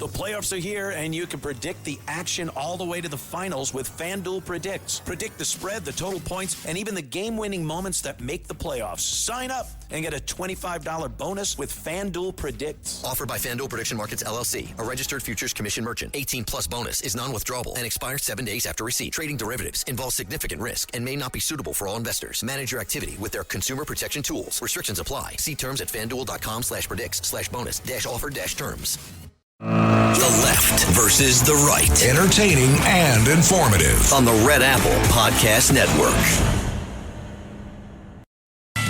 The playoffs are here, and you can predict the action all the way to the finals with FanDuel Predicts. Predict the spread, the total points, and even the game-winning moments that make the playoffs. Sign up and get a $25 bonus with FanDuel Predicts. Offered by FanDuel Prediction Markets, LLC, a registered futures commission merchant. 18-plus bonus is non-withdrawable and expires 7 days after receipt. Trading derivatives involves significant risk and may not be suitable for all investors. Manage your activity with their consumer protection tools. Restrictions apply. See terms at FanDuel.com/predicts/bonus-offer-terms. The left versus the right. Entertaining and informative. On the Red Apple Podcast Network.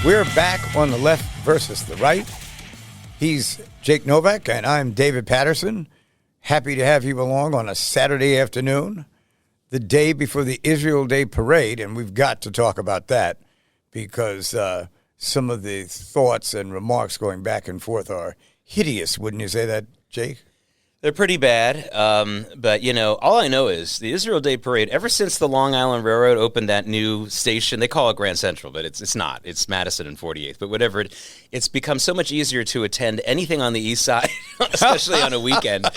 We're back on the left versus the right. He's Jake Novak, and I'm David Patterson. Happy to have you along on a Saturday afternoon, the day before the Israel Day Parade, and we've got to talk about that because some of the thoughts and remarks going back and forth are hideous. Wouldn't you say that, Jake? They're pretty bad, but, you know, all I know is the Israel Day Parade, ever since the Long Island Railroad opened that new station, they call it Grand Central, but it's not. It's Madison and 48th, but whatever. It's become so much easier to attend anything on the east side, especially on a weekend.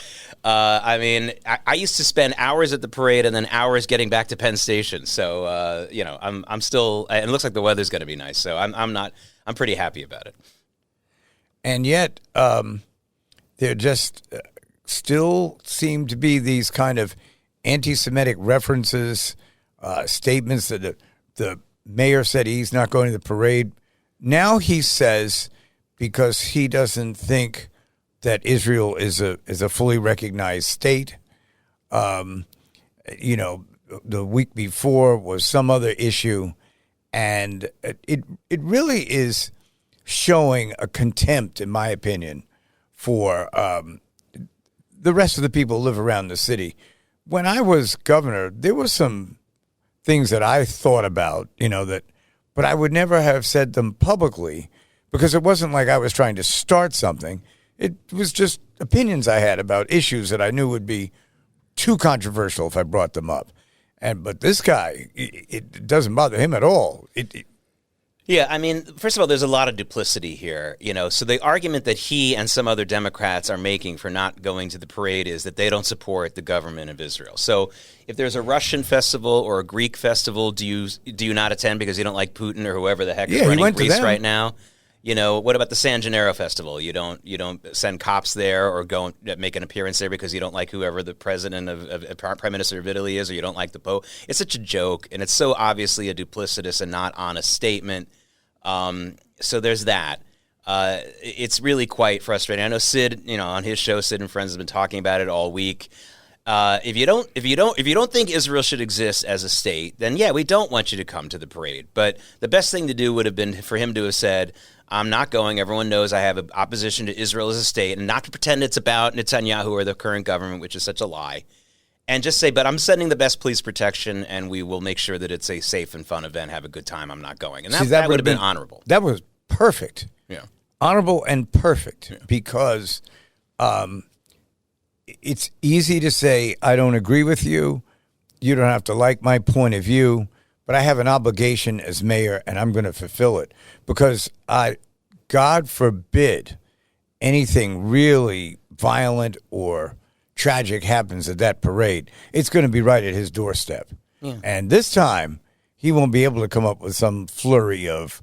I mean, I used to spend hours at the parade and then hours getting back to Penn Station. So, you know, I'm still, and it looks like the weather's going to be nice, so I'm pretty happy about it. And yet, they're just... still seem to be these kind of anti-Semitic references, statements that the mayor said he's not going to the parade. Now he says, because he doesn't think that Israel is a fully recognized state. You know, the week before was some other issue, and it really is showing a contempt, in my opinion, for the rest of the people who live around the city. When I was governor, there were some things that I thought about, you know, but I would never have said them publicly because it wasn't like I was trying to start something. It was just opinions I had about issues that I knew would be too controversial if I brought them up. But this guy, it doesn't bother him at all. Yeah, I mean, first of all, there's a lot of duplicity here, you know. So the argument that he and some other Democrats are making for not going to the parade is that they don't support the government of Israel. So if there's a Russian festival or a Greek festival, do you not attend because you don't like Putin or whoever the heck is running Greece right now? You know, what about the San Gennaro festival? You don't send cops there or go and make an appearance there because you don't like whoever the president of Prime Minister of Italy is, or you don't like the Pope. It's such a joke, and it's so obviously a duplicitous and not honest statement. So there's that. It's really quite frustrating. I know Sid, you know, on his show, Sid and Friends has been talking about it all week. If you don't think Israel should exist as a state, then yeah, we don't want you to come to the parade. But the best thing to do would have been for him to have said, I'm not going. Everyone knows I have an opposition to Israel as a state, and not to pretend it's about Netanyahu or the current government, which is such a lie. And just say, but I'm sending the best police protection, and we will make sure that it's a safe and fun event. Have a good time. I'm not going. And that would have been honorable. That was perfect. Yeah. Honorable and perfect because it's easy to say, I don't agree with you. You don't have to like my point of view, but I have an obligation as mayor, and I'm going to fulfill it because God forbid anything really violent or tragic happens at that parade, it's going to be right at his doorstep. Yeah. And this time, he won't be able to come up with some flurry of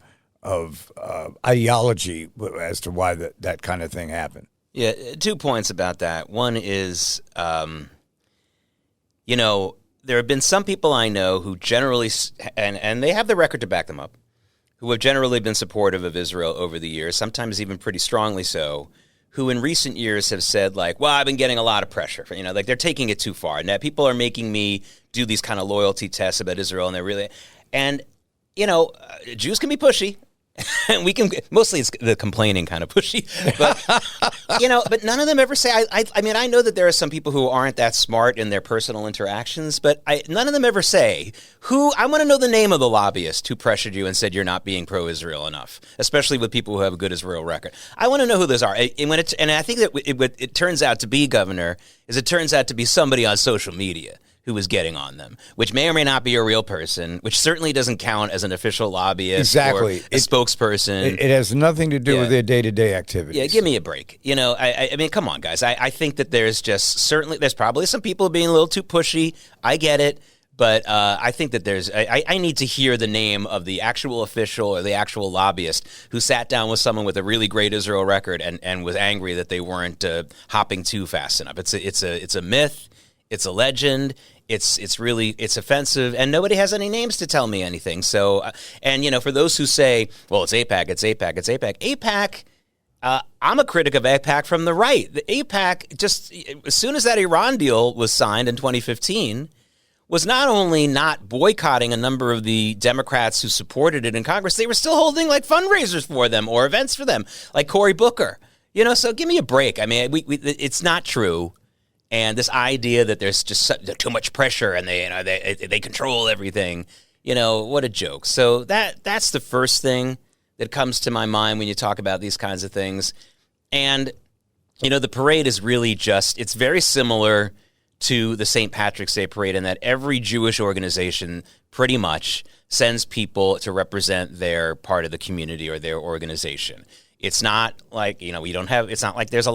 ideology as to why that kind of thing happened. Yeah, 2 points about that. One is, you know, there have been some people I know who generally, and they have the record to back them up, who have generally been supportive of Israel over the years, sometimes even pretty strongly so, who in recent years have said, like, well, I've been getting a lot of pressure. You know, like they're taking it too far. And that people are making me do these kind of loyalty tests about Israel, and they're really, and, you know, Jews can be pushy. We can, mostly it's the complaining kind of pushy, but, you know, but none of them ever say, I mean, I know that there are some people who aren't that smart in their personal interactions, but none of them ever say I want to know the name of the lobbyist who pressured you and said you're not being pro-Israel enough, especially with people who have a good Israel record. I want to know who those are. And I think that it turns out to be, Governor, is it turns out to be somebody on social media who was getting on them, which may or may not be a real person, which certainly doesn't count as an official lobbyist exactly. or a spokesperson. It has nothing to do with their day-to-day activities. Yeah, give me a break. I mean, come on, guys. I think that there's probably some people being a little too pushy. I get it. But I think that I need to hear the name of the actual official or the actual lobbyist who sat down with someone with a really great Israel record and was angry that they weren't hopping too fast enough. It's a myth. It's a legend. It's offensive, and nobody has any names to tell me anything. So, for those who say, well, it's AIPAC, it's AIPAC, it's AIPAC. AIPAC. I'm a critic of AIPAC from the right. The AIPAC, just as soon as that Iran deal was signed in 2015, was not only not boycotting a number of the Democrats who supported it in Congress, they were still holding like fundraisers for them or events for them, like Cory Booker. So give me a break. I mean, it's not true. And this idea that there's just too much pressure and they control everything, what a joke. So that's the first thing that comes to my mind when you talk about these kinds of things. And, the parade is really it's very similar to the St. Patrick's Day Parade in that every Jewish organization pretty much sends people to represent their part of the community or their organization. It's not like, it's not like there's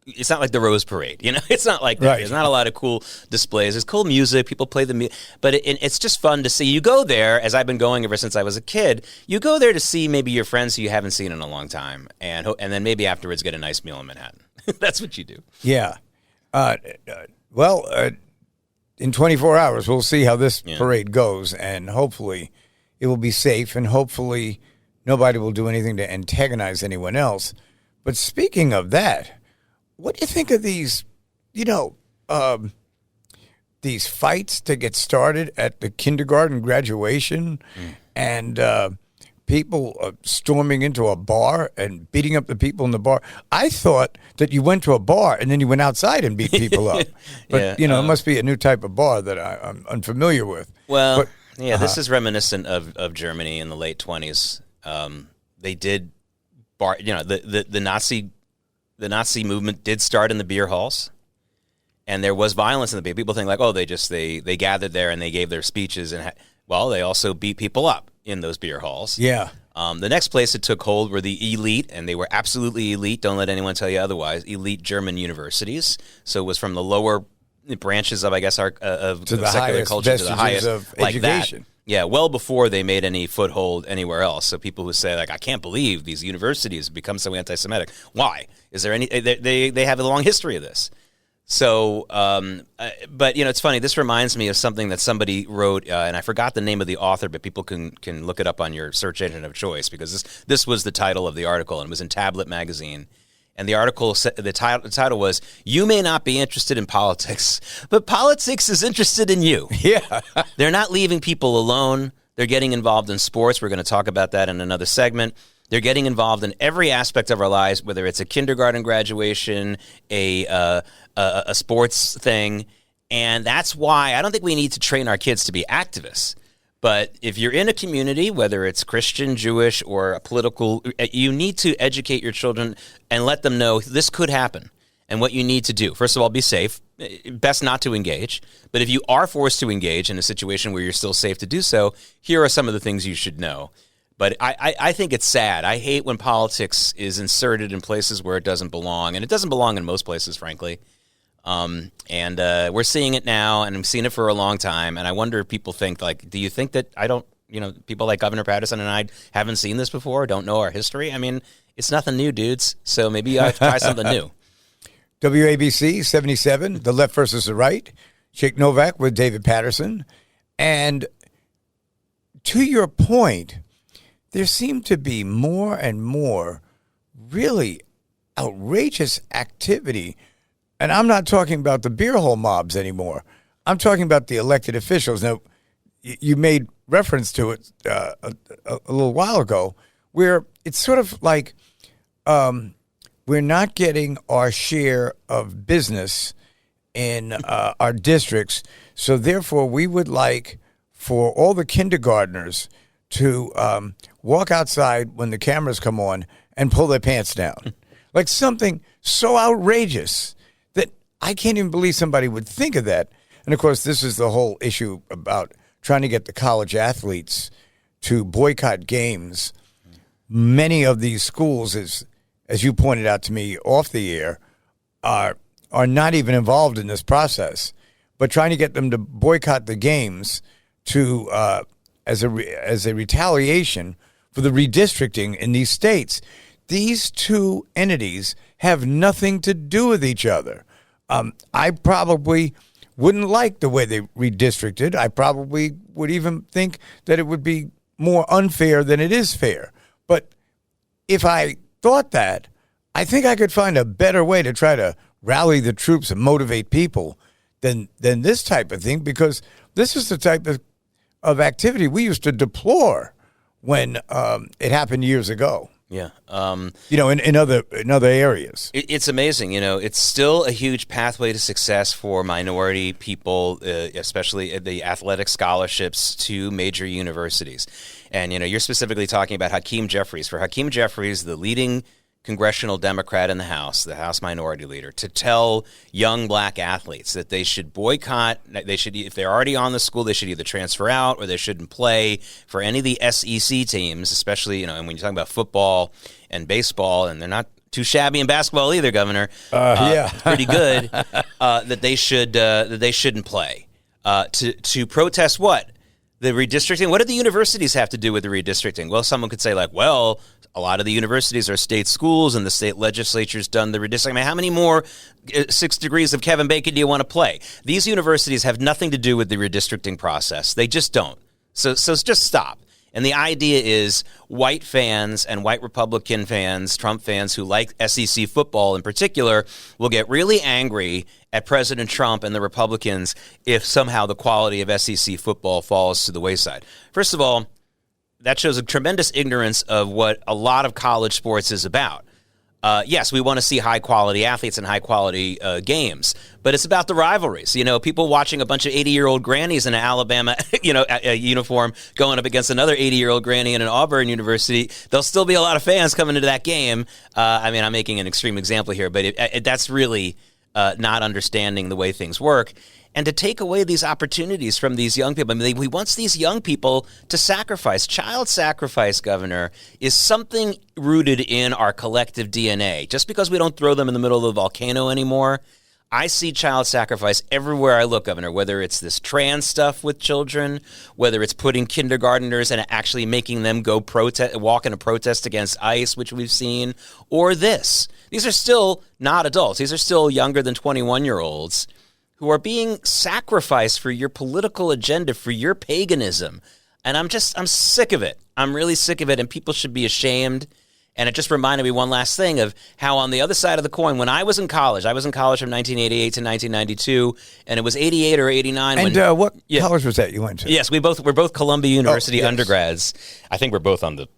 it's not like the Rose Parade, it's not like that. Right. There's not a lot of cool displays. There's cool music. People play the music, but it's just fun to see. You go there, as I've been going ever since I was a kid, you go there to see maybe your friends who you haven't seen in a long time. And then maybe afterwards get a nice meal in Manhattan. That's what you do. Yeah. Well, in 24 hours, we'll see how this parade goes, and hopefully it will be safe, and hopefully nobody will do anything to antagonize anyone else. But speaking of that, what do you think of these, these fights that get started at the kindergarten graduation and people storming into a bar and beating up the people in the bar? I thought that you went to a bar and then you went outside and beat people up. But, it must be a new type of bar that I'm unfamiliar with. Well, this is reminiscent of Germany in the late 20s. They did bar, the Nazi movement did start in the beer halls. And there was violence in the beer. People think like, oh, they gathered there and they gave their speeches. And they also beat people up in those beer halls. Yeah. The next place it took hold were the elite, and they were absolutely elite. Don't let anyone tell you otherwise. Elite German universities. So it was from the lower branches of, I guess, of secular culture to the highest of like education. That. Yeah, well before they made any foothold anywhere else. So people who say, like, I can't believe these universities have become so anti-Semitic. Why? Is there any? They have a long history of this. So, but it's funny. This reminds me of something that somebody wrote, and I forgot the name of the author, but people can look it up on your search engine of choice because this was the title of the article, and it was in Tablet magazine. And the article, the title was, "You may not be interested in politics, but politics is interested in you." Yeah, they're not leaving people alone. They're getting involved in sports. We're going to talk about that in another segment. They're getting involved in every aspect of our lives, whether it's a kindergarten graduation, a sports thing. And that's why I don't think we need to train our kids to be activists. But if you're in a community, whether it's Christian, Jewish, or a political, you need to educate your children and let them know this could happen and what you need to do. First of all, be safe. Best not to engage. But if you are forced to engage in a situation where you're still safe to do so, here are some of the things you should know. But I think it's sad. I hate when politics is inserted in places where it doesn't belong. And it doesn't belong in most places, frankly. And we're seeing it now, and I'm seeing it for a long time. And I wonder if people think, like, do you think that people like Governor Paterson and I haven't seen this before, don't know our history? I mean, it's nothing new, dudes. So maybe you have to try something new. WABC 77, The Left versus the Right. Jake Novak with David Patterson. And to your point, there seem to be more and more really outrageous activity. And I'm not talking about the beer hall mobs anymore. I'm talking about the elected officials. Now, you made reference to it a little while ago, where it's sort of like we're not getting our share of business in our districts. So therefore, we would like for all the kindergartners to walk outside when the cameras come on and pull their pants down. Like something so outrageous that I can't even believe somebody would think of that. And, of course, this is the whole issue about trying to get the college athletes to boycott games. Many of these schools, as you pointed out to me off the air, are not even involved in this process, but trying to get them to boycott the games to as a retaliation for the redistricting in these states. These two entities have nothing to do with each other. I probably wouldn't like the way they redistricted. I probably would even think that it would be more unfair than it is fair. But if I thought that, I think I could find a better way to try to rally the troops and motivate people than this type of thing, because this is the type of activity we used to deplore when it happened years ago. Yeah. In other areas. It's amazing. It's still a huge pathway to success for minority people, especially the athletic scholarships to major universities. And, you're specifically talking about Hakeem Jeffries. For Hakeem Jeffries, the leading congressional Democrat in the House minority leader, to tell young black athletes that they should boycott, if they're already on the school, they should either transfer out or they shouldn't play for any of the SEC teams, especially, and when you're talking about football and baseball, and they're not too shabby in basketball either, Governor. Pretty good. That they shouldn't play. To protest what? The redistricting? What do the universities have to do with the redistricting? Well, someone could say a lot of the universities are state schools and the state legislature's done the redistricting. I mean, how many more 6 degrees of Kevin Bacon do you want to play? These universities have nothing to do with the redistricting process. They just don't. So just stop. And the idea is white fans and white Republican fans, Trump fans who like SEC football in particular, will get really angry at President Trump and the Republicans if somehow the quality of SEC football falls to the wayside. First of all, that shows a tremendous ignorance of what a lot of college sports is about. Yes, we want to see high-quality athletes and high-quality games, but it's about the rivalries. People watching a bunch of 80-year-old grannies in an Alabama, a uniform going up against another 80-year-old granny in an Auburn university. There'll still be a lot of fans coming into that game. I'm making an extreme example here, but that's really not understanding the way things work. And to take away these opportunities from these young people. We want these young people to sacrifice. Child sacrifice, Governor, is something rooted in our collective DNA. Just because we don't throw them in the middle of the volcano anymore, I see child sacrifice everywhere I look, Governor, whether it's this trans stuff with children, whether it's putting kindergarteners and actually making them go walk in a protest against ICE, which we've seen, or this. These are still not adults. These are still younger than 21-year-olds who are being sacrificed for your political agenda, for your paganism. And I'm sick of it. I'm really sick of it, and people should be ashamed. And it just reminded me one last thing of how on the other side of the coin, when I was in college from 1988 to 1992, and it was 88 or 89. And what college was that you went to? Yes, we're both Columbia University undergrads. I think we're both on the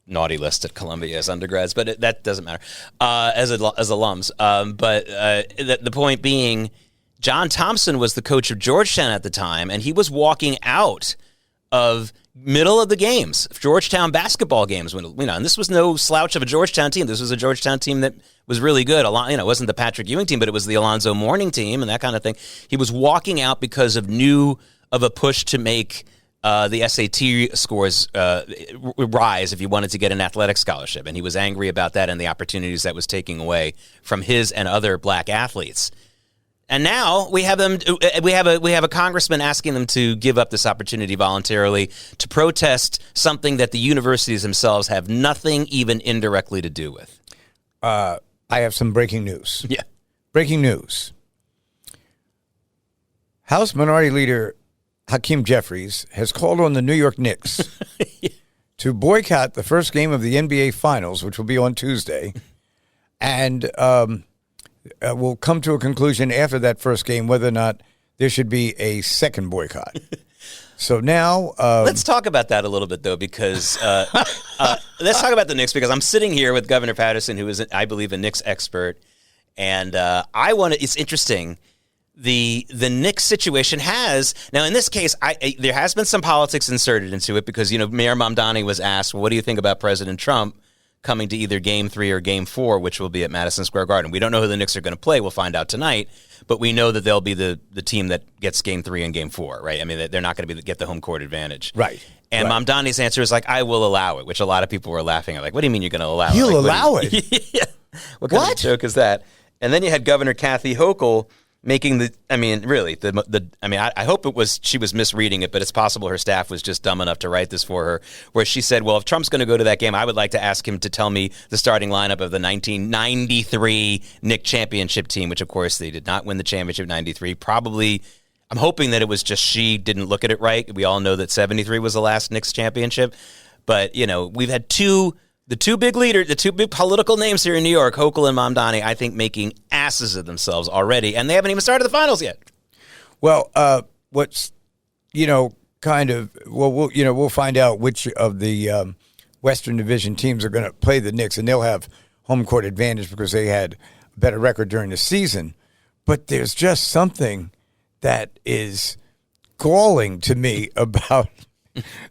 naughty list at Columbia as undergrads, but that doesn't matter as alums. But the point being, John Thompson was the coach of Georgetown at the time, and he was walking out of middle of the games, Georgetown basketball games. And this was no slouch of a Georgetown team. This was a Georgetown team that was really good. It wasn't the Patrick Ewing team, but it was the Alonzo Mourning team and that kind of thing. He was walking out because of a push to make the SAT scores rise if you wanted to get an athletic scholarship, and he was angry about that and the opportunities that was taking away from his and other black athletes. And now we have them. We have a congressman asking them to give up this opportunity voluntarily to protest something that the universities themselves have nothing even indirectly to do with. I have some breaking news. Yeah, breaking news. House Minority Leader Hakeem Jeffries has called on the New York Knicks to boycott the first game of the NBA Finals, which will be on Tuesday, and we'll come to a conclusion after that first game whether or not there should be a second boycott. So now... let's talk about that a little bit, though, because... let's talk about the Knicks, because I'm sitting here with Governor Paterson, who is, I believe, a Knicks expert, and it's interesting. The Knicks situation has... Now, in this case, there has been some politics inserted into it because, Mayor Mamdani was asked, well, what do you think about President Trump coming to either Game 3 or Game 4, which will be at Madison Square Garden. We don't know who the Knicks are going to play. We'll find out tonight. But we know that they'll be the team that gets Game 3 and Game 4, right? I mean, they're not going to get the home court advantage. Right. And right. Mamdani's answer is like, I will allow it, which a lot of people were laughing at. Like, what do you mean you're going to allow it? He'll like, allow it? Yeah. What kind of joke is that? And then you had Governor Kathy Hochul making I hope she was misreading it, but it's possible her staff was just dumb enough to write this for her, where she said, well, if Trump's going to go to that game, I would like to ask him to tell me the starting lineup of the 1993 Knicks championship team, which, of course, they did not win the championship in 93. Probably, I'm hoping that it was just she didn't look at it right. We all know that 73 was the last Knicks championship. But, we've had the two big political names here in New York, Hochul and Mamdani, I think making asses of themselves already, and they haven't even started the finals yet. Well, what's, we'll find out which of the Western Division teams are going to play the Knicks, and they'll have home court advantage because they had a better record during the season. But there's just something that is galling to me about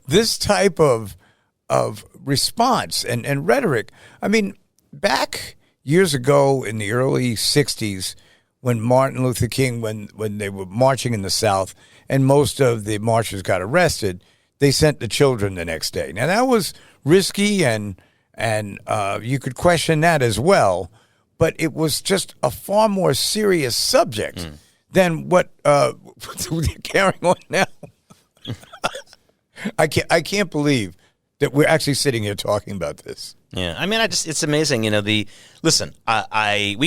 this type of response and rhetoric. I mean, back years ago in the early 60s when Martin Luther King, when they were marching in the South and most of the marchers got arrested, they sent the children the next day. Now, that was risky and you could question that as well, but it was just a far more serious subject than what they're carrying on now. I can't believe that we're actually sitting here talking about this. Yeah, I mean, it's amazing. We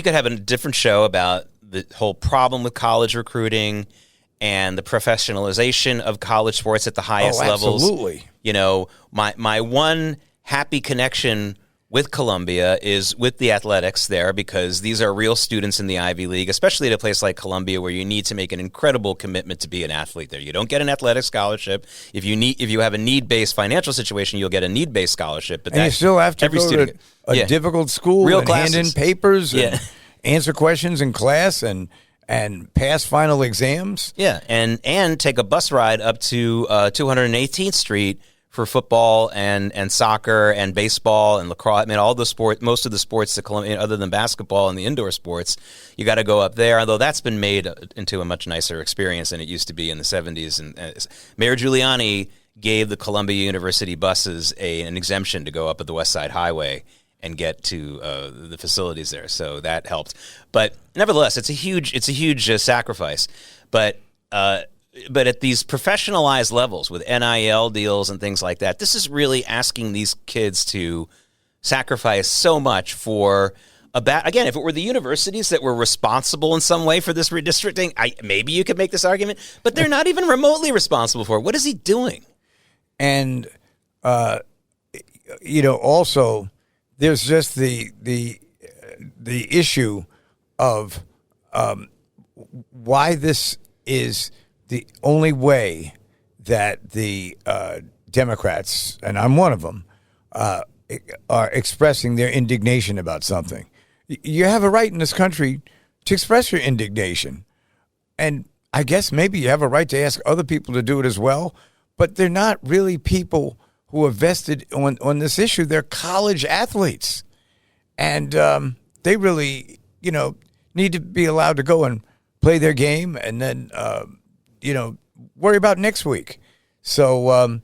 could have a different show about the whole problem with college recruiting and the professionalization of college sports at the highest levels. Absolutely. My one happy connection with Columbia is with the athletics there, because these are real students in the Ivy League, especially at a place like Columbia where you need to make an incredible commitment to be an athlete there. You don't get an athletic scholarship. If you have a need-based financial situation, you'll get a need-based scholarship. But you still have to go to a difficult school real and classes. hand in papers and answer questions in class and pass final exams. Yeah, and take a bus ride up to 218th Street for football and soccer and baseball and lacrosse. I mean, most of the sports that Columbia, other than basketball and the indoor sports, you got to go up there. Although that's been made into a much nicer experience than it used to be in the 70s. And Mayor Giuliani gave the Columbia University buses an exemption to go up at the West Side Highway and get to the facilities there. So that helped. But nevertheless, it's a huge sacrifice. But at these professionalized levels with NIL deals and things like that, this is really asking these kids to sacrifice so much for again, if it were the universities that were responsible in some way for this redistricting, maybe you could make this argument, but they're not even remotely responsible for it. What is he doing? And, also there's just the issue of why this is the only way that the Democrats, and I'm one of them, are expressing their indignation about something. You have a right in this country to express your indignation. And I guess maybe you have a right to ask other people to do it as well, but they're not really people who are vested on this issue. They're college athletes. And they really, need to be allowed to go and play their game and then worry about next week. So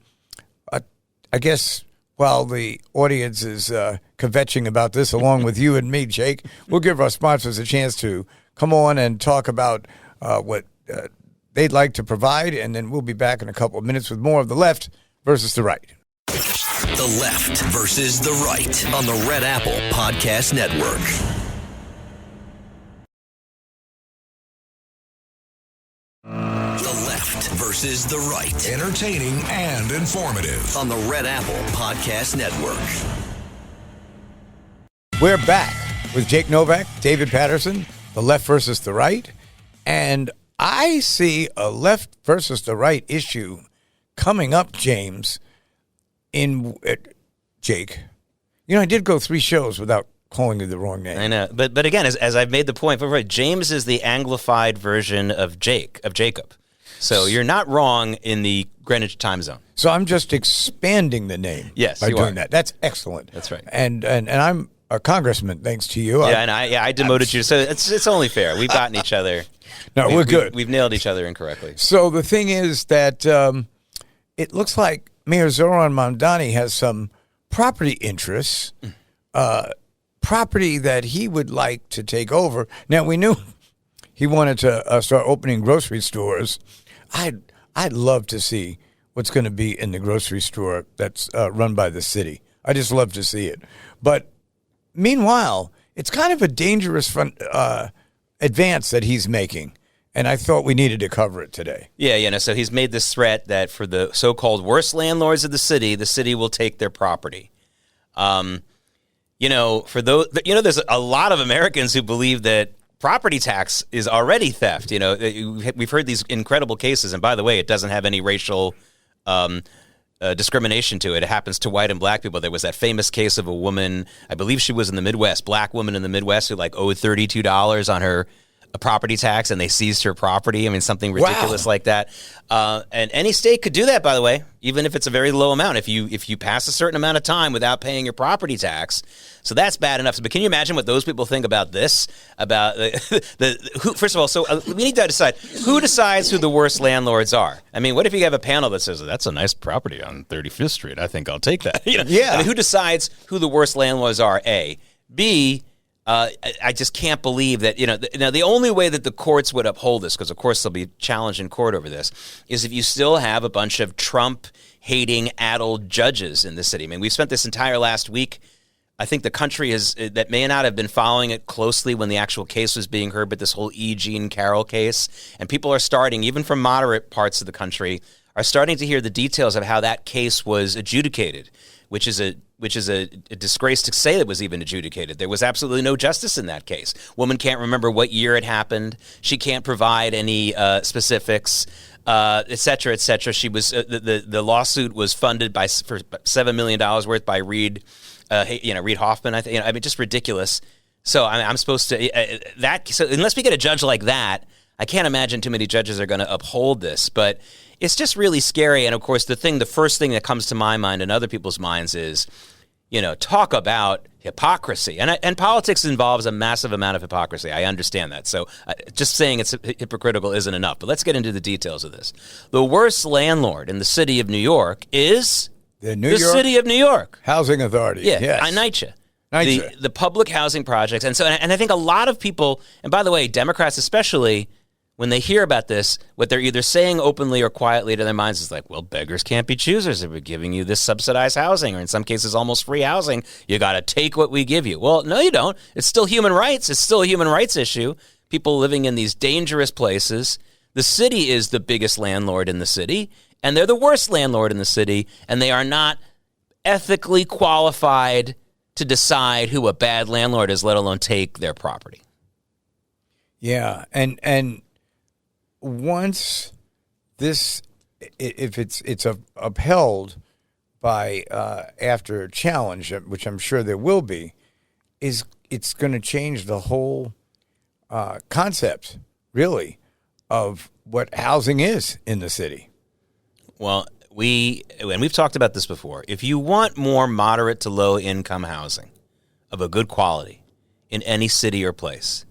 I guess while the audience is kvetching about this along with you and me, Jake, we'll give our sponsors a chance to come on and talk about what they'd like to provide, and then we'll be back in a couple of minutes with more of The Left versus the Right. The Left versus the Right on the Red Apple Podcast Network. The Left versus the Right. Entertaining and informative. On the Red Apple Podcast Network. We're back with Jake Novak, David Patterson, The Left versus the Right. And I see a left versus the right issue coming up, James, Jake. I did go 3 shows without calling you the wrong name. I know. But again, as I've made the point before, James is the Anglified version of Jacob. So you're not wrong in the Greenwich time zone. So I'm just expanding the name. Yes, by you doing are. that. That's excellent. That's right. And I'm a congressman thanks to you. Yeah, and I demoted you, so it's only fair. We've gotten each other. No, we're good. We've nailed each other incorrectly. So the thing is that it looks like Mayor Zoran Mamdani has some property interests, property that he would like to take over. Now, we knew he wanted to start opening grocery stores. I'd love to see what's going to be in the grocery store that's run by the city. I just love to see it. But meanwhile, it's kind of a dangerous advance that he's making. And I thought we needed to cover it today. Yeah, so he's made this threat that for the so-called worst landlords of the city will take their property. For those, there's a lot of Americans who believe that property tax is already theft. We've heard these incredible cases, and by the way, it doesn't have any racial discrimination to it. It happens to white and black people. There was that famous case of a woman, I believe she was in the Midwest, black woman in the Midwest who owed $32 on her property tax, and they seized her property. I mean, something ridiculous like that. And any state could do that, by the way, even if it's a very low amount. If you pass a certain amount of time without paying your property tax, so that's bad enough. But can you imagine what those people think about this? About who? First of all, so we need to decide who decides who the worst landlords are. I mean, what if you have a panel that says that's a nice property on 35th Street? I think I'll take that. Yeah. I mean, who decides who the worst landlords are? A, B. I just can't believe that, now the only way that the courts would uphold this, because of course they'll be challenged in court over this, is if you still have a bunch of Trump-hating, addled judges in the city. I mean, we've spent this entire last week, I think the country that may not have been following it closely when the actual case was being heard, but this whole E. Jean Carroll case, and people are starting, even from moderate parts of the country, are starting to hear the details of how that case was adjudicated, which is a disgrace to say that was even adjudicated. There was absolutely no justice in that case. Woman can't remember what year it happened. She can't provide any specifics, et cetera, et cetera. She was the lawsuit was funded for $7 million worth by Reid Hoffman. I think. I mean, just ridiculous. So I'm supposed to So unless we get a judge like that, I can't imagine too many judges are going to uphold this. But it's just really scary. And of course, the first thing that comes to my mind and other people's minds is, talk about hypocrisy. And politics involves a massive amount of hypocrisy. I understand that. So just saying it's hypocritical isn't enough. But let's get into the details of this. The worst landlord in the city of New York is the city of New York Housing Authority. Yeah, yes. NYCHA. The public housing projects. And I think a lot of people, and by the way, Democrats especially, when they hear about this, what they're either saying openly or quietly to their minds is like, well, beggars can't be choosers. If we're giving you this subsidized housing, or in some cases almost free housing, you got to take what we give you. Well, no, you don't. It's still human rights. It's still a human rights issue. People living in these dangerous places. The city is the biggest landlord in the city, and they're the worst landlord in the city, and they are not ethically qualified to decide who a bad landlord is, let alone take their property. Yeah, and once this, if it's upheld by after a challenge, which I'm sure there will be, it's going to change the whole concept, really, of what housing is in the city. Well, we've talked about this before. If you want more moderate to low income housing of a good quality in any city or place,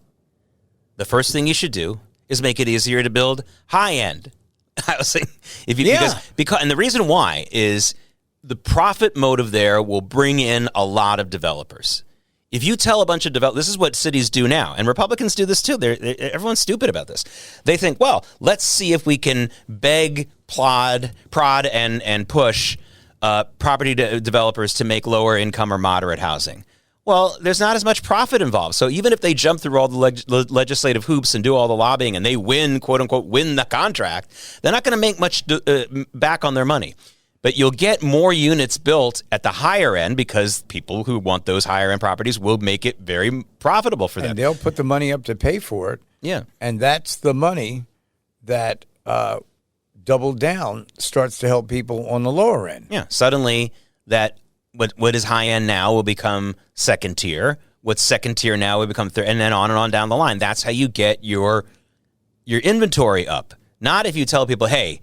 the first thing you should do is make it easier to build high-end housing. Because and the reason why is the profit motive there will bring in a lot of developers. If you tell a bunch of developers, this is what cities do now, and Republicans do this too. Everyone's stupid about this. They think, well, let's see if we can beg, prod, and push property developers to make lower income or moderate housing. Well, there's not as much profit involved. So even if they jump through all the legislative hoops and do all the lobbying and they win, quote unquote, win the contract, they're not going to make much back on their money. But you'll get more units built at the higher end because people who want those higher end properties will make it very profitable for them. And they'll put the money up to pay for it. Yeah. And that's the money that Double Down starts to help people on the lower end. Yeah. Suddenly that what is high end now will become second tier. What's second tier now will become third, and then on down the line. That's how you get your inventory up. Not if you tell people, hey,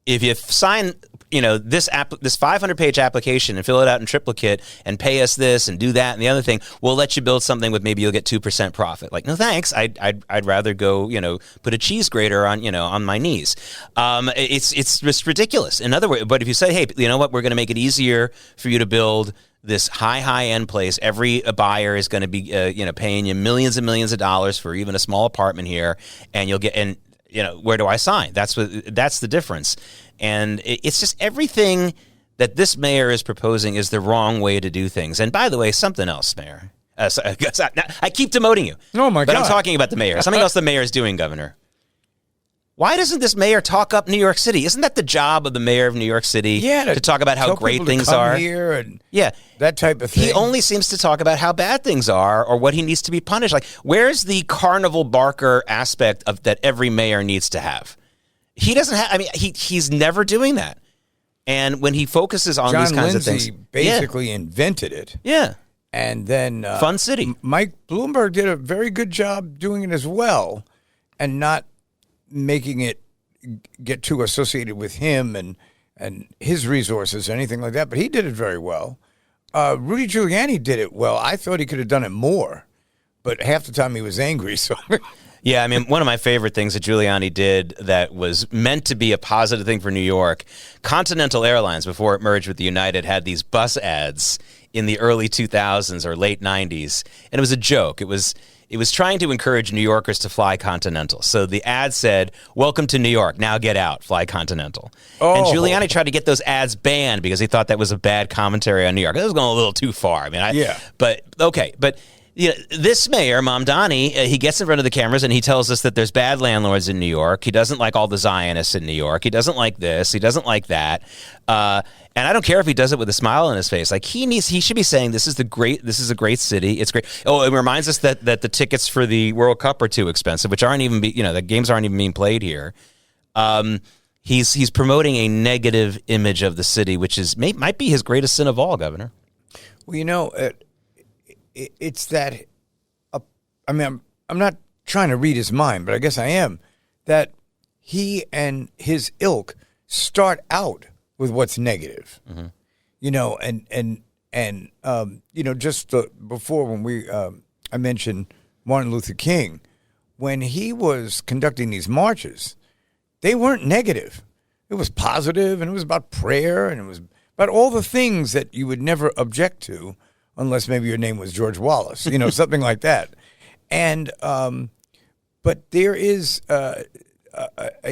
if you sign, this 500-page application and fill it out in triplicate and pay us this and do that and the other thing, we'll let you build something with maybe you'll get 2% profit. Like, no thanks. I'd rather go, put a cheese grater on my knees. It's just ridiculous. In other words, but if you say, hey, you know what, we're going to make it easier for you to build this high-end place. Every buyer is going to be, paying you millions and millions of dollars for even a small apartment here, and you'll get where do I sign? That's the difference. And it's just everything that this mayor is proposing is the wrong way to do things. And by the way, something else, Mayor. I keep demoting you. Oh, my God. But I'm talking about the mayor. Something else the mayor is doing, Governor. Why doesn't this mayor talk up New York City? Isn't that the job of the mayor of New York City? To talk about how great things are? Here and yeah. That type of thing. He only seems to talk about how bad things are or what he needs to be punished. Like, where's the carnival barker aspect of that every mayor needs to have? He doesn't have. I mean, he's never doing that. And when he focuses on these kinds of things, basically invented it. Yeah. And then Fun City. Mike Bloomberg did a very good job doing it as well, and not making it get too associated with him and his resources or anything like that. But he did it very well. Rudy Giuliani did it well. I thought he could have done it more, but half the time he was angry. So. Yeah, I mean, one of my favorite things that Giuliani did that was meant to be a positive thing for New York, Continental Airlines, before it merged with United, had these bus ads in the early 2000s or late 90s, and it was a joke. It was trying to encourage New Yorkers to fly Continental. So the ad said, "Welcome to New York. Now get out. Fly Continental." And Giuliani tried to get those ads banned because he thought that was a bad commentary on New York. That was going a little too far. I mean, But this mayor, Mamdani, he gets in front of the cameras and he tells us that there's bad landlords in New York. He doesn't like all the Zionists in New York. He doesn't like this. He doesn't like that. And I don't care if he does it with a smile on his face. Like, he should be saying this is a great city. It's great. Oh, it reminds us that the tickets for the World Cup are too expensive, which aren't even the games aren't even being played here. He's promoting a negative image of the city, which might be his greatest sin of all, Governor. Well, it's that, I'm not trying to read his mind, but I guess I am, that he and his ilk start out with what's negative, just before when I mentioned Martin Luther King, when he was conducting these marches, they weren't negative. It was positive, and it was about prayer, and it was about all the things that you would never object to, unless maybe your name was George Wallace, something like that. And but there is a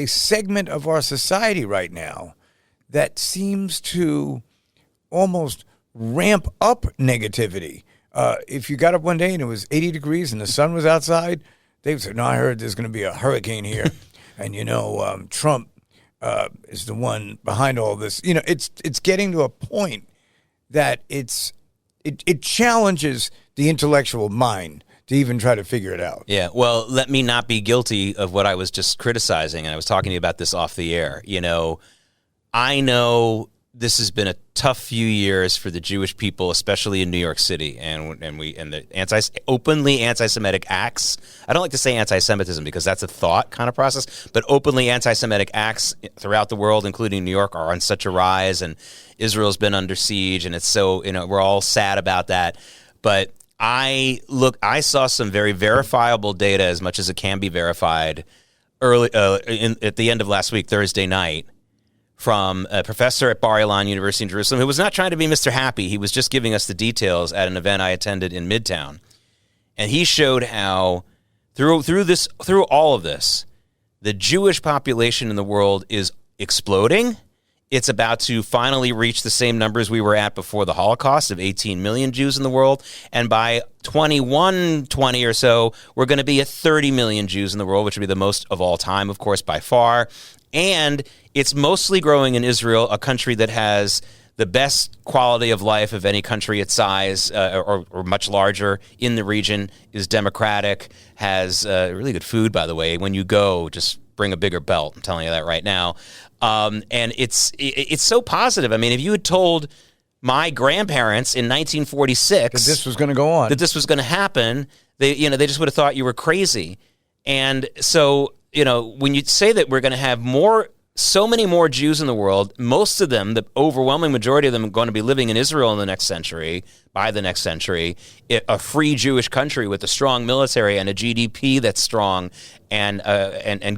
segment of our society right now that seems to almost ramp up negativity. If you got up one day and it was 80 degrees and the sun was outside, they would say, "No, I heard there's going to be a hurricane here," and Trump is the one behind all this. It's getting to a point that it challenges the intellectual mind to even try to figure it out. Yeah, well, let me not be guilty of what I was just criticizing, and I was talking to you about this off the air. I know this has been a tough few years for the Jewish people, especially in New York City, and the openly anti-Semitic acts. I don't like to say anti-Semitism because that's a thought kind of process, but openly anti-Semitic acts throughout the world, including New York, are on such a rise, and Israel's been under siege, and it's so we're all sad about that. But I saw some very verifiable data, as much as it can be verified, at the end of last week, Thursday night, from a professor at Bar-Ilan University in Jerusalem who was not trying to be Mr. Happy. He was just giving us the details at an event I attended in Midtown. And he showed how through all of this, the Jewish population in the world is exploding. It's about to finally reach the same numbers we were at before the Holocaust of 18 million Jews in the world. And by 2120 or so, we're going to be at 30 million Jews in the world, which would be the most of all time, of course, by far. And it's mostly growing in Israel, a country that has the best quality of life of any country its size or much larger in the region, is democratic, has really good food, by the way. When you go, just bring a bigger belt. I'm telling you that right now. And it's so positive. I mean, if you had told my grandparents in 1946 that this was going to go on, that this was going to happen, they just would have thought you were crazy. And so when you say that we're going to have so many more Jews in the world, most of them, the overwhelming majority of them, are going to be living in Israel in the next century, by the next century, a free Jewish country with a strong military and a GDP that's strong and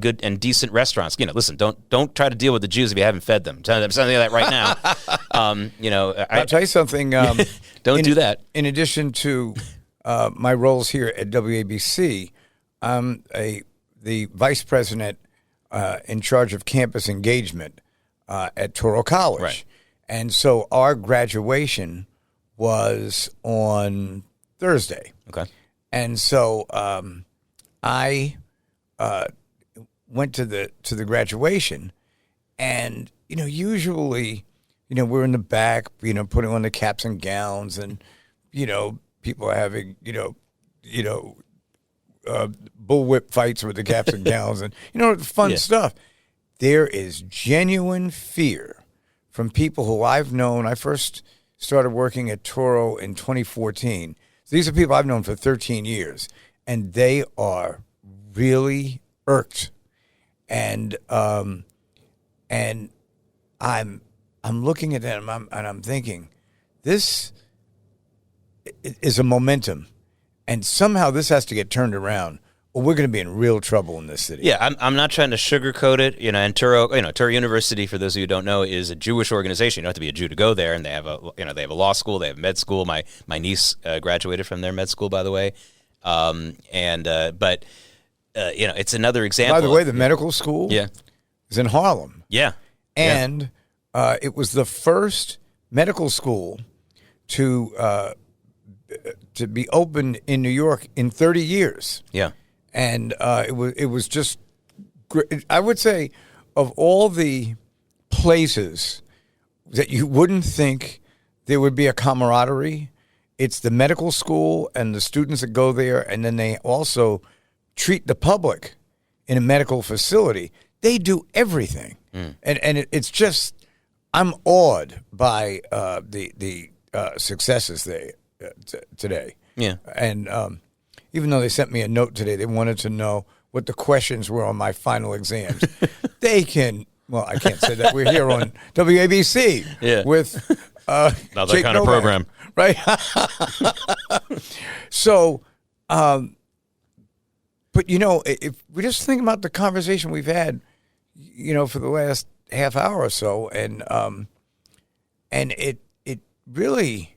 good and decent restaurants. Listen, don't try to deal with the Jews if you haven't fed them. I'm something like that right now. I'll tell you something. Don't do that. In addition to my roles here at WABC, I'm the vice president in charge of campus engagement at Touro College. Right. And so our graduation was on Thursday. Okay. And so I went to the graduation, and usually we're in the back, putting on the caps and gowns, and people are having bullwhip fights with the caps and gowns, and fun stuff. There is genuine fear from people who I've known. I first started working at Touro in 2014. These are people I've known for 13 years, and they are really irked. And I'm looking at them and I'm thinking, this is a momentum, and somehow this has to get turned around, or we're going to be in real trouble in this city. Yeah, I'm not trying to sugarcoat it. And Touro University, for those of you who don't know, is a Jewish organization. You don't have to be a Jew to go there, and they have a law school, they have med school. My niece graduated from their med school, by the way. It's another example. By the way, the medical school is in Harlem. Yeah. And it was the first medical school to be opened in New York in 30 years. Yeah. And it was just great. I would say, of all the places that you wouldn't think there would be a camaraderie, it's the medical school and the students that go there, and then they also treat the public in a medical facility. They do everything. And it's just, I'm awed by the successes today. Yeah. And even though they sent me a note today, they wanted to know what the questions were on my final exams. They can, well, I can't say that. We're here on WABC with not that Jake kind of Novak, program. right? So, but if we just think about the conversation we've had, for the last half hour or so, and it really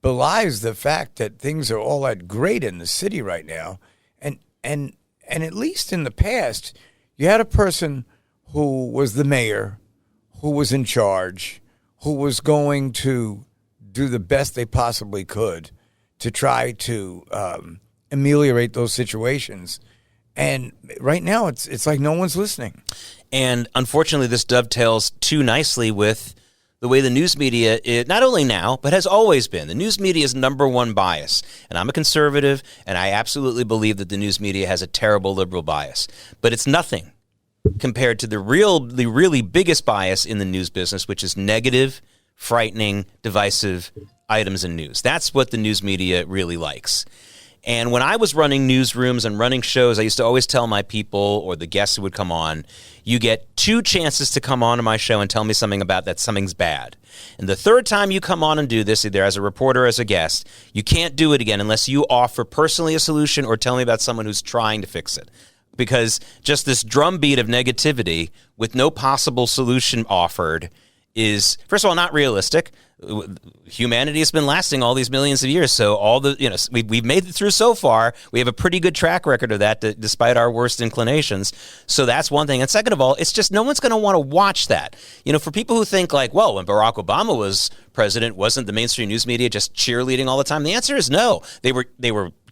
belies the fact that things are all that great in the city right now, and at least in the past, you had a person who was the mayor, who was in charge, who was going to do the best they possibly could to try to ameliorate those situations. And right now, it's like no one's listening. And unfortunately, this dovetails too nicely with the way the news media is, not only now, but has always been. The news media's number one bias. And I'm a conservative, and I absolutely believe that the news media has a terrible liberal bias. But it's nothing compared to the really biggest bias in the news business, which is negative, frightening, divisive items in news. That's what the news media really likes. And when I was running newsrooms and running shows, I used to always tell my people or the guests who would come on, you get 2 chances to come on to my show and tell me something about that something's bad. And the third time you come on and do this, either as a reporter or as a guest, you can't do it again unless you offer personally a solution or tell me about someone who's trying to fix it. Because just this drumbeat of negativity with no possible solution offered is, first of all, not realistic. Humanity has been lasting all these millions of years, so we've made it through so far. We have a pretty good track record of that, despite our worst inclinations. So that's one thing. And second of all, it's just no one's going to want to watch that. For people who think like, well, when Barack Obama was president, wasn't the mainstream news media just cheerleading all the time? The answer is no. They were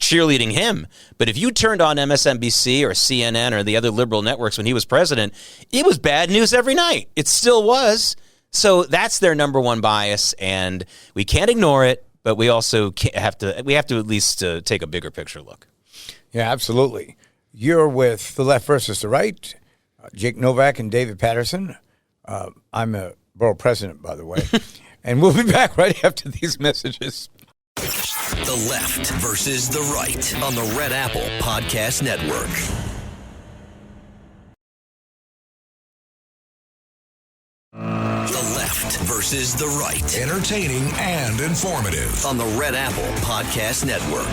cheerleading him. But if you turned on MSNBC or CNN or the other liberal networks when he was president, it was bad news every night. It still was. So that's their number one bias, and we can't ignore it, but we also have to at least take a bigger picture look. Yeah, absolutely. You're with The Left versus the Right, Jake Novak and David Patterson. I'm a borough president, by the way, and we'll be back right after these messages. The Left versus the Right on the Red Apple Podcast Network. left versus the right. Entertaining and informative. On the Red Apple Podcast Network.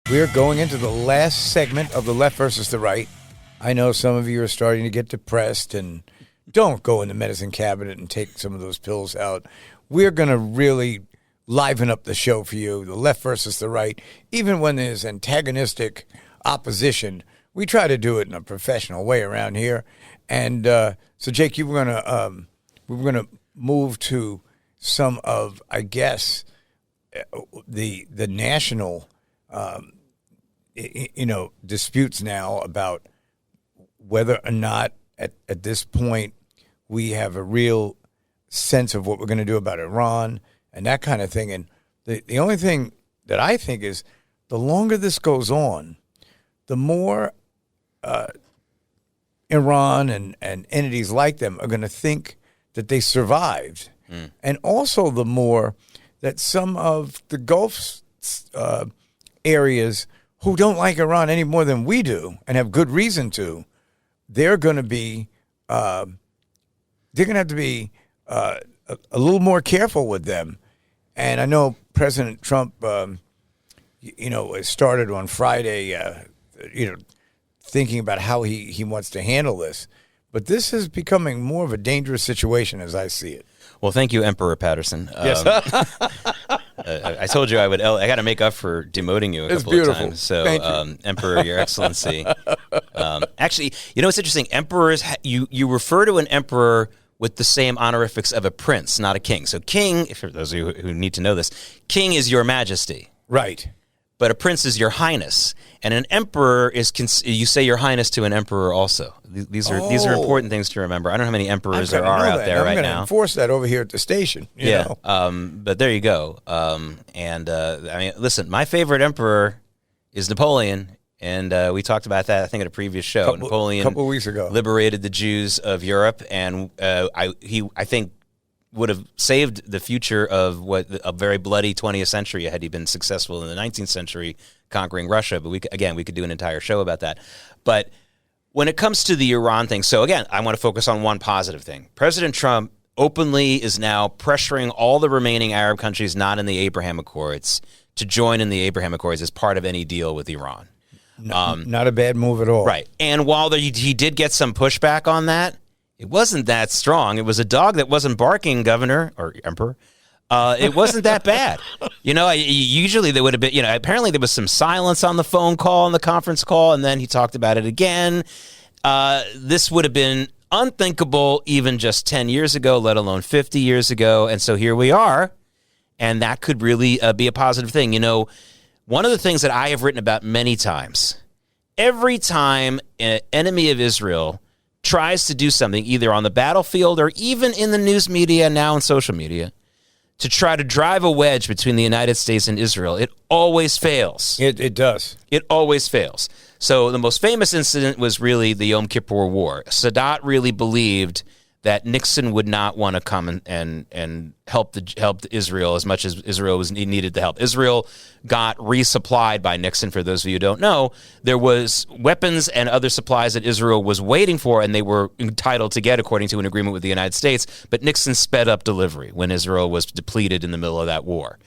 We're going into the last segment of the left versus the right. I know some of you are starting to get depressed, and don't go in the medicine cabinet and take some of those pills out. We're going to really liven up the show for you, the left versus the right. Even when there's antagonistic opposition, we try to do it in a professional way around here. And so, Jake, we were going to move to some of, I guess, the national disputes now about whether or not at this point we have a real sense of what we're going to do about Iran and that kind of thing. And the only thing that I think is the longer this goes on, the more Iran and entities like them are going to think that they survived. And also the more that some of the Gulf areas who don't like Iran any more than we do and have good reason to, they're going to be have to be a little more careful with them. And I know President Trump, started on Friday, thinking about how he wants to handle this. But this is becoming more of a dangerous situation as I see it. Well, thank you, Emperor Paterson. Yes. I told you I would. I got to make up for demoting you a couple of times. So, Emperor, Your Excellency. Actually, what's interesting? Emperors, you refer to an emperor with the same honorifics of a prince, not a king. So, king, for those of you who need to know this, king is Your Majesty. Right. But a prince is Your Highness, and an emperor is you say Your Highness to an emperor also. These are important things to remember. I don't know how many emperors there are out there right now. I'm going to enforce that over here at the station. You know? But there you go. Listen, my favorite emperor is Napoleon, and we talked about that I think at a previous show. Napoleon, a couple of weeks ago, liberated the Jews of Europe, and I think would have saved the future of a very bloody 20th century had he been successful in the 19th century conquering Russia. But we could do an entire show about that. But when it comes to the Iran thing, so again, I want to focus on one positive thing. President Trump openly is now pressuring all the remaining Arab countries not in the Abraham Accords to join in the Abraham Accords as part of any deal with Iran. Not a bad move at all. Right. And while he did get some pushback on that, it wasn't that strong. It was a dog that wasn't barking, Governor or Emperor. It wasn't that bad. Usually there would have been, apparently there was some silence on the phone call, on the conference call, and then he talked about it again. This would have been unthinkable even just 10 years ago, let alone 50 years ago. And so here we are, and that could really be a positive thing. One of the things that I have written about many times, every time an enemy of Israel tries to do something, either on the battlefield or even in the news media, now in social media, to try to drive a wedge between the United States and Israel, it always fails. It does. It always fails. So the most famous incident was really the Yom Kippur War. Sadat really believed that Nixon would not want to come and help Israel as much as Israel needed the help. Israel got resupplied by Nixon. For those of you who don't know, there was weapons and other supplies that Israel was waiting for, and they were entitled to get according to an agreement with the United States. But Nixon sped up delivery when Israel was depleted in the middle of that war.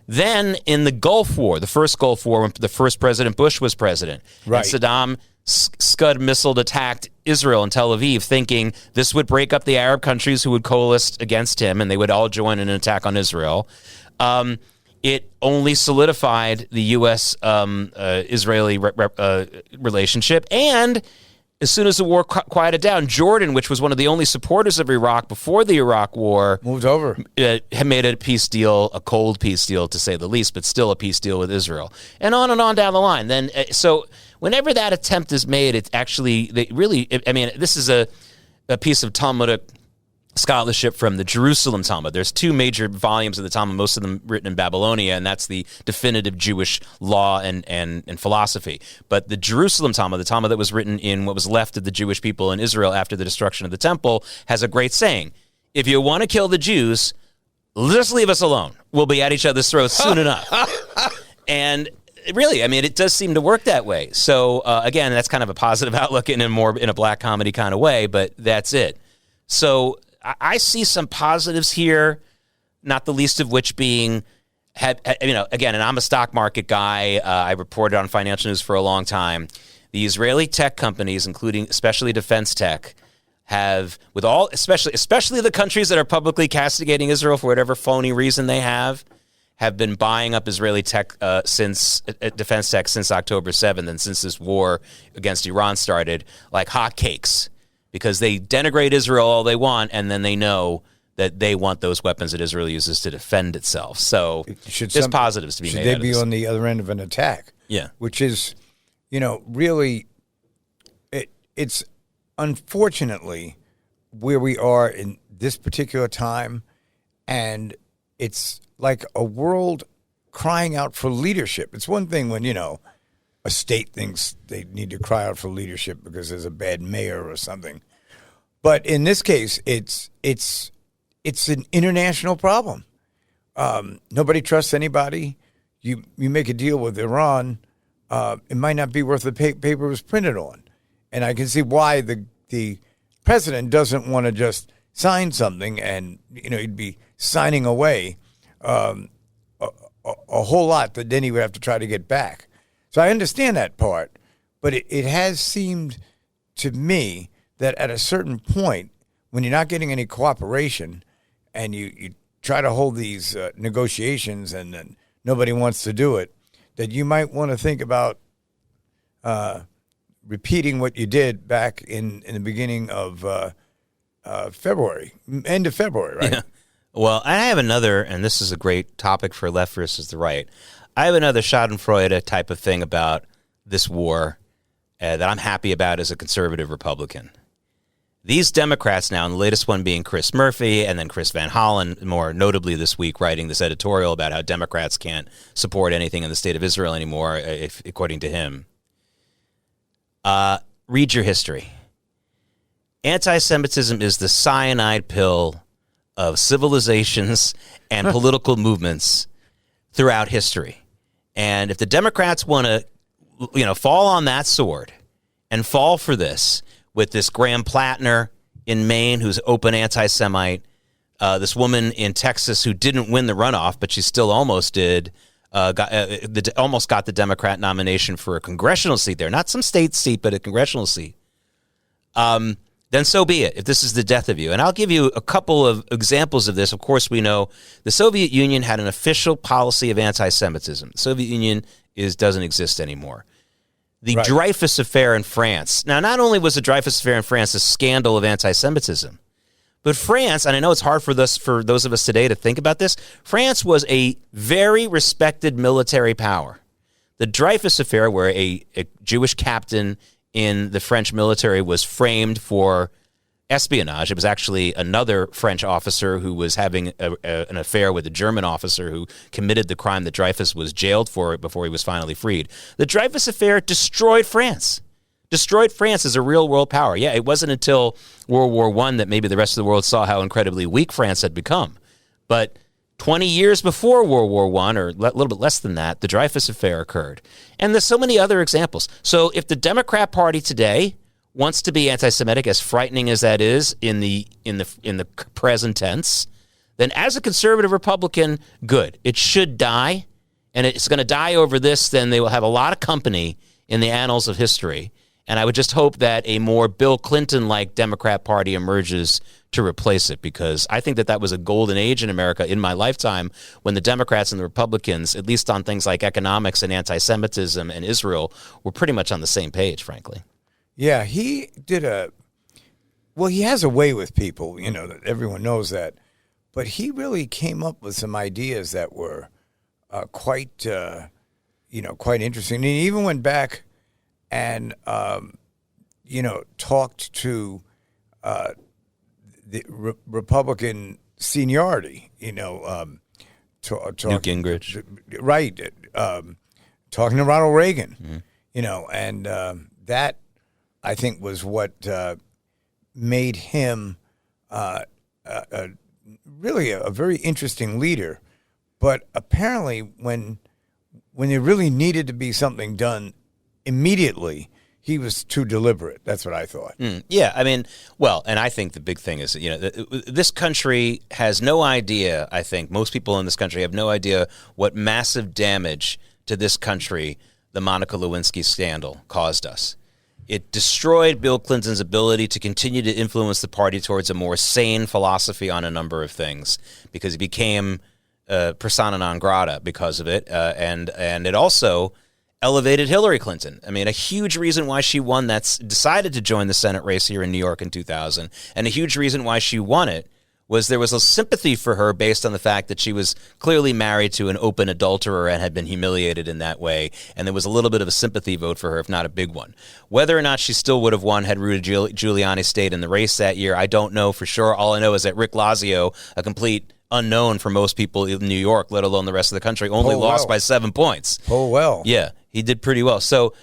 Then in the Gulf War, the first Gulf War, when the first President Bush was president, right, and Saddam Scud missile attacked Israel and Tel Aviv, thinking this would break up the Arab countries who would coalesce against him and they would all join in an attack on Israel. It only solidified the U.S.-Israeli relationship. And as soon as the war quieted down, Jordan, which was one of the only supporters of Iraq before the Iraq War, moved over, had made a peace deal, a cold peace deal to say the least, but still a peace deal with Israel. And on down the line. Then, so whenever that attempt is made, it's actually, this is a piece of Talmudic scholarship from the Jerusalem Talmud. There's two major volumes of the Talmud, most of them written in Babylonia, and that's the definitive Jewish law and philosophy. But the Jerusalem Talmud, the Talmud that was written in what was left of the Jewish people in Israel after the destruction of the temple, has a great saying. If you want to kill the Jews, just leave us alone. We'll be at each other's throats soon enough. And really, it does seem to work that way. So, again, that's kind of a positive outlook in a black comedy kind of way, but that's it. So I see some positives here, not the least of which being, again, and I'm a stock market guy. I reported on financial news for a long time. The Israeli tech companies, including especially defense tech, have, with all, especially the countries that are publicly castigating Israel for whatever phony reason they have been buying up Israeli tech defense tech since October 7th and since this war against Iran started like hotcakes, because they denigrate Israel all they want, and then they know that they want those weapons that Israel uses to defend itself. So there's positives to be made. Should they be on the other end of an attack? Yeah. Which is, really, it's unfortunately where we are in this particular time, and it's like a world crying out for leadership. It's one thing when, a state thinks they need to cry out for leadership because there's a bad mayor or something. But in this case, it's an international problem. Nobody trusts anybody. You make a deal with Iran, it might not be worth the paper it was printed on. And I can see why the president doesn't want to just sign something and, he'd be signing away a whole lot that then he would have to try to get back. So I understand that part, but it has seemed to me that at a certain point, when you're not getting any cooperation and you try to hold these negotiations and then nobody wants to do it, that you might want to think about repeating what you did back in the beginning of February, end of February, right? Yeah. Well, I have another, and this is a great topic for left versus the right. I have another schadenfreude type of thing about this war that I'm happy about as a conservative Republican. These Democrats now, and the latest one being Chris Murphy and then Chris Van Hollen, more notably this week, writing this editorial about how Democrats can't support anything in the state of Israel anymore, according to him. Read your history. Anti-Semitism is the cyanide pill of civilizations and political movements throughout history. And if the Democrats want to, fall on that sword and fall for this, with this Graham Plattner in Maine, who's open anti-Semite, this woman in Texas who didn't win the runoff, but she still almost did, almost got the Democrat nomination for a congressional seat there. Not some state seat, but a congressional seat. Then so be it, if this is the death of you. And I'll give you a couple of examples of this. Of course, we know the Soviet Union had an official policy of anti-Semitism. The Soviet Union doesn't exist anymore. The right. Dreyfus Affair in France. Now, not only was the Dreyfus Affair in France a scandal of anti-Semitism, but France, and I know it's hard for those of us today to think about this, France was a very respected military power. The Dreyfus Affair, where a Jewish captain in the French military was framed for espionage. It was actually another French officer who was having an affair with a German officer who committed the crime that Dreyfus was jailed for before he was finally freed. The Dreyfus Affair destroyed France. Destroyed France as a real world power. Yeah, it wasn't until World War I that maybe the rest of the world saw how incredibly weak France had become. But 20 years before World War I, or a little bit less than that, the Dreyfus Affair occurred. And there's so many other examples. So if the Democrat Party today wants to be anti-Semitic, as frightening as that is in the present tense, then as a conservative Republican, good. It should die, and it's going to die over this. Then they will have a lot of company in the annals of history. And I would just hope that a more Bill Clinton-like Democrat Party emerges to replace it, because I think that was a golden age in America in my lifetime when the Democrats and the Republicans, at least on things like economics and anti-Semitism and Israel, were pretty much on the same page, frankly. Yeah, he has a way with people, that everyone knows that. But he really came up with some ideas that were quite interesting. And he even went back and, talked to the Republican seniority, Newt Gingrich. Right. Talking to Ronald Reagan, and that, I think, was what made him really a very interesting leader. But apparently when there really needed to be something done immediately, he was too deliberate. That's what I thought. Yeah, I mean, well, and I think the big thing is, this country has no idea, I think, most people in this country have no idea what massive damage to this country the Monica Lewinsky scandal caused us. It destroyed Bill Clinton's ability to continue to influence the party towards a more sane philosophy on a number of things, because he became persona non grata because of it, and it also elevated Hillary Clinton. I mean, a huge reason why she won decided to join the Senate race here in New York in 2000, and a huge reason why she won it was there was a sympathy for her based on the fact that she was clearly married to an open adulterer and had been humiliated in that way, and there was a little bit of a sympathy vote for her, if not a big one. Whether or not she still would have won had Rudy Giuliani stayed in the race that year, I don't know for sure. All I know is that Rick Lazio, a complete unknown for most people in New York, let alone the rest of the country, only lost by 7 points. Oh, well. Yeah, he did pretty well. So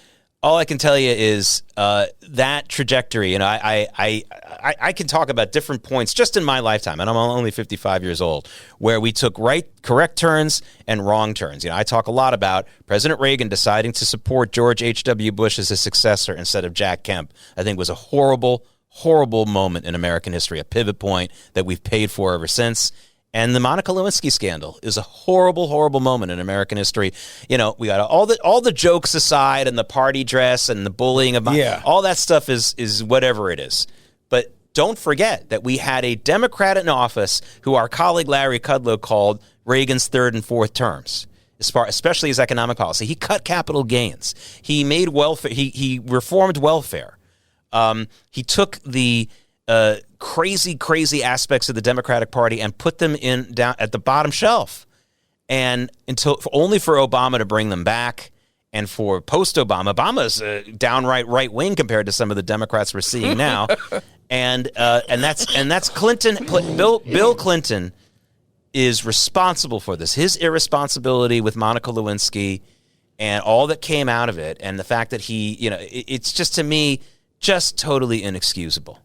all I can tell you is that trajectory, and I can talk about different points just in my lifetime, and I'm only 55 years old, where we took correct turns and wrong turns. I talk a lot about President Reagan deciding to support George H.W. Bush as his successor instead of Jack Kemp. I think was a horrible, horrible moment in American history, a pivot point that we've paid for ever since. And the Monica Lewinsky scandal is a horrible, horrible moment in American history. We got all the jokes aside and the party dress and the bullying of all that stuff is whatever it is. But don't forget that we had a Democrat in office who our colleague Larry Kudlow called Reagan's third and fourth terms, especially his economic policy. He cut capital gains. He made welfare. He reformed welfare. He took the crazy aspects of the Democratic Party and put them down at the bottom shelf, and only for Obama to bring them back, and for post-Obama, Obama's downright right wing compared to some of the Democrats we're seeing now, and that's Clinton. Bill Clinton is responsible for this. His irresponsibility with Monica Lewinsky and all that came out of it, and the fact that it's just, to me, just totally inexcusable.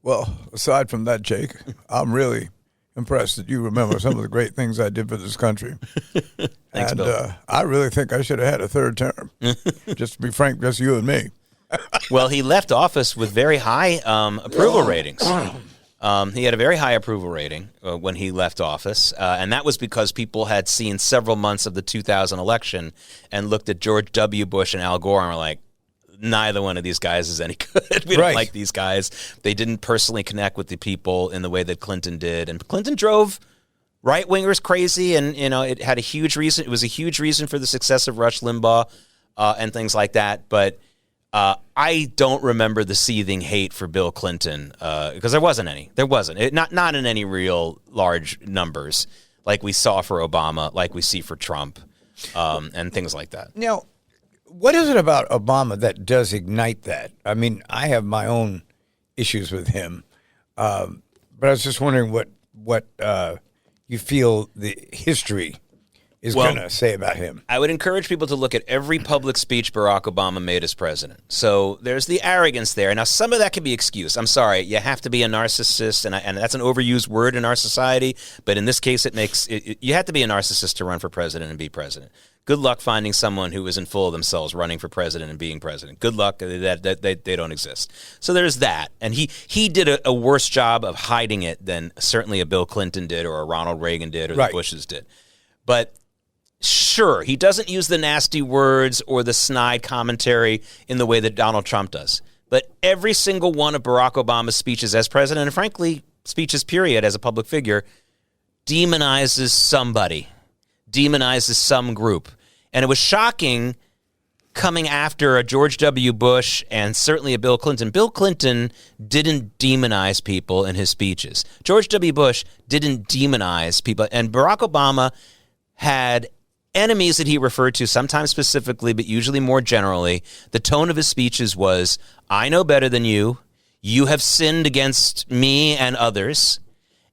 Well, aside from that, Jake, I'm really impressed that you remember some of the great things I did for this country. Thanks, Bill. I really think I should have had a third term. Just to be frank, just you and me. Well, he left office with very high approval ratings. He had a very high approval rating when he left office, and that was because people had seen several months of the 2000 election and looked at George W. Bush and Al Gore and were like, neither one of these guys is any good. We don't like these guys. They didn't personally connect with the people in the way that Clinton did. And Clinton drove right-wingers crazy, and it had a huge reason. It was a huge reason for the success of Rush Limbaugh and things like that. But I don't remember the seething hate for Bill Clinton because there wasn't any. There wasn't. Not in any real large numbers like we saw for Obama, like we see for Trump, and things like that. Now, what is it about Obama that does ignite that? I mean, I have my own issues with him, but I was just wondering what you feel the history is going to say about him. I would encourage people to look at every public speech Barack Obama made as president. So there's the arrogance there. Now, some of that can be excused. I'm sorry. You have to be a narcissist, and that's an overused word in our society. But in this case, you have to be a narcissist to run for president and be president. Good luck finding someone who isn't full of themselves running for president and being president. Good luck. They don't exist. So there's that. And he did a worse job of hiding it than certainly a Bill Clinton did or a Ronald Reagan did or the Bushes did. But sure, he doesn't use the nasty words or the snide commentary in the way that Donald Trump does. But every single one of Barack Obama's speeches as president, and frankly, speeches period as a public figure, demonizes somebody, demonizes some group. And it was shocking coming after a George W. Bush and certainly a Bill Clinton. Bill Clinton didn't demonize people in his speeches. George W. Bush didn't demonize people. And Barack Obama had enemies that he referred to, sometimes specifically, but usually more generally. The tone of his speeches was, I know better than you. You have sinned against me and others.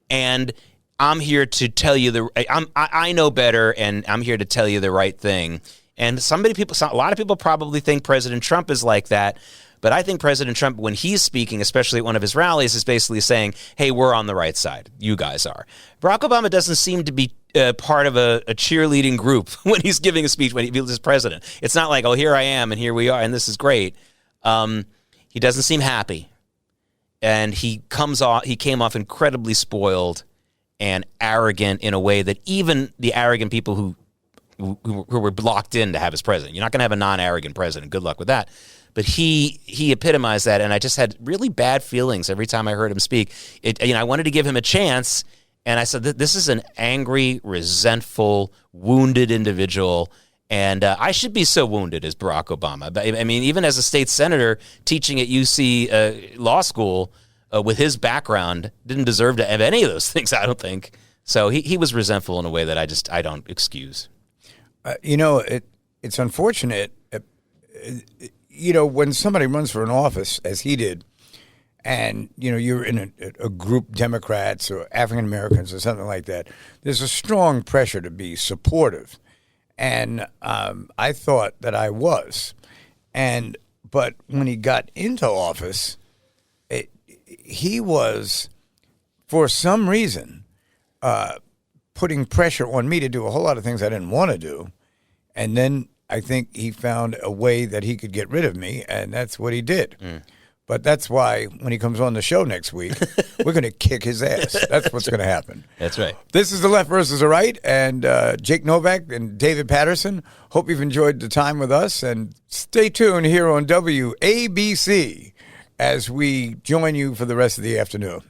And I'm here to tell you I know better, and I'm here to tell you the right thing. And a lot of people probably think President Trump is like that. But I think President Trump, when he's speaking, especially at one of his rallies, is basically saying, hey, we're on the right side. You guys are. Barack Obama doesn't seem to be part of a cheerleading group when he's giving a speech when he feels president. It's not like, oh, here I am and here we are and this is great. He doesn't seem happy, and he came off incredibly spoiled and arrogant in a way that even the arrogant people who were locked in to have as president. You're not going to have a non-arrogant president. Good luck with that. But he epitomized that, and I just had really bad feelings every time I heard him speak. I wanted to give him a chance, and I said, this is an angry, resentful, wounded individual, and I should be so wounded as Barack Obama. I mean, even as a state senator teaching at UC Law School with his background, didn't deserve to have any of those things, I don't think. So he was resentful in a way that I don't excuse. It's unfortunate. When somebody runs for an office, as he did, and, you're in a group, Democrats or African Americans or something like that, there's a strong pressure to be supportive. And I thought that I was. But when he got into office, he was, for some reason, putting pressure on me to do a whole lot of things I didn't want to do. And then I think he found a way that he could get rid of me, and that's what he did. But that's why when he comes on the show next week, we're going to kick his ass. That's what's going to happen. That's right. This is The Left versus the Right, and Jake Novak and David Patterson. Hope you've enjoyed the time with us, and stay tuned here on WABC as we join you for the rest of the afternoon.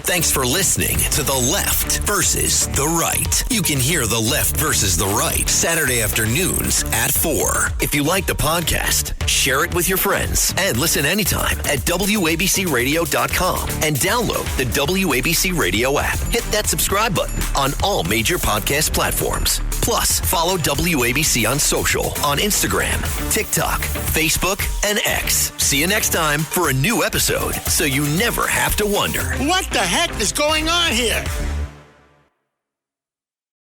Thanks for listening to The Left versus the Right. You can hear The Left versus the Right Saturday afternoons at 4. If you like the podcast, share it with your friends and listen anytime at WABCRadio.com and download the WABC Radio app. Hit that subscribe button on all major podcast platforms. Plus, follow WABC on social on Instagram, TikTok, Facebook, and X. See you next time for a new episode so you never have to wonder. What the heck is going on here?